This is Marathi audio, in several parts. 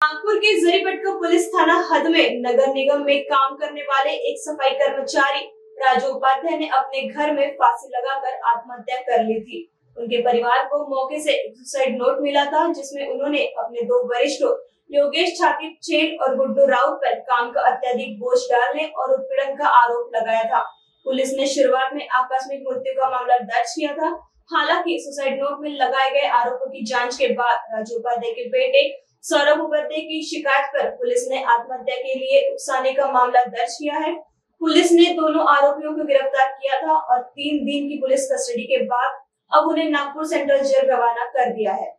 नागपुर के जरीपटका पुलिस थाना हद में नगर निगम में काम करने वाले एक सफाई कर्मचारी राजू उपाध्याय ने अपने घर में फांसी लगाकर आत्महत्या कर ली थी। उनके परिवार को मौके से एक सुसाइड नोट मिला था, जिसमें उन्होंने अपने दो वरिष्ठों योगेश छाती चेल और गुड्डू राउत पर काम का अत्यधिक बोझ डालने और उत्पीड़न का आरोप लगाया था। पुलिस ने शुरुआत में आकस्मिक मृत्यु का मामला दर्ज किया था। हालांकि सुसाइड नोट में लगाए गए आरोपों की जांच के बाद राजू उपाध्याय के बेटे सौरभ उपाध्याय की शिकायत पर पुलिस ने आत्महत्या के लिए उकसाने का मामला दर्ज किया है। पुलिस ने दोनों आरोपियों को गिरफ्तार किया था और 3 दिन की पुलिस कस्टडी के बाद अब उन्हें नागपुर सेंट्रल जेल रवाना कर दिया है।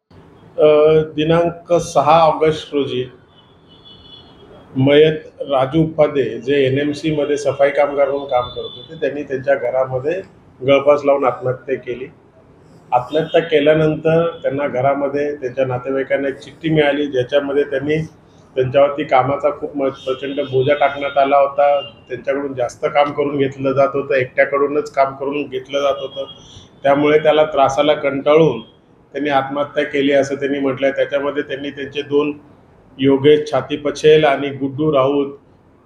दिनांक 6 ऑगस्ट रोजी मयत राजू उपाध्याय जे NMC मध्ये सफाई कामगार म्हणून काम करत होते, त्यांनी त्यांच्या घरामध्ये गळफास लावून आत्महत्या केली। आत्महत्या केल्यानंतर त्यांना घरामध्ये त्यांच्या नातेवाईकांना एक चिठ्ठी मिळाली, ज्याच्यामध्ये त्यांनी त्यांच्यावरती कामाचा खूप प्रचंड बोजा टाकण्यात आला होता। त्यांच्याकडून जास्त काम करून घेतलं जात होतं, एकट्याकडूनच काम करून घेतलं जात होतं। त्यामुळे त्याला त्रासाला कंटाळून त्यांनी आत्महत्या केली असं त्यांनी म्हटलंय। त्याच्यामध्ये त्यांनी त्यांचे 2 योगेश छाती पछेल आणि गुड्डू राऊत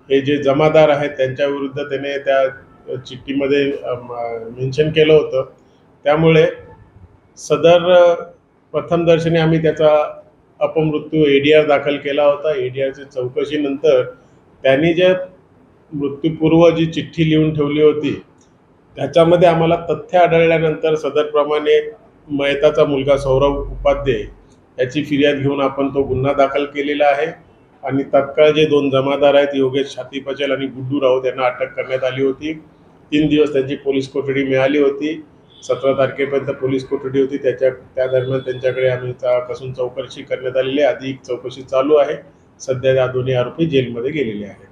हे जे जमादार आहेत त्यांच्या विरुद्ध त्याने त्या चिठ्ठीमध्ये मेन्शन केलं होतं। त्यामुळे सदर प्रथमदर्शनी आम्ही त्याचा अपमृत्यू ADR दाखल केला होता। ADRची चौकशीनंतर त्यांनी जे मृत्यूपूर्व जी चिठ्ठी लिहून ठेवली होती त्याच्यामध्ये आम्हाला तथ्य आढळल्यानंतर सदरप्रमाणे मयताचा मुलगा सौरभ उपाध्याय याची फिर्याद घेऊन आपण तो गुन्हा दाखल केलेला आहे आणि तत्काळ जे 2 जमादार आहेत योगेश छाती पछेल आणि गुड्डू राऊत यांना अटक करण्यात आली होती। 3 दिवस त्यांची पोलीस कोठडी मिळाली होती। 17 तारखेपर्यंत पोलीस कोठडी होती। त्या दरम्यान त्यांच्याकडे आम्ही कसून चौकशी करण्यात आलेली आहे। अधिक चौकशी चालू आहे। सध्या या दोन्ही आरोपी जेलमध्ये गेलेले आहेत।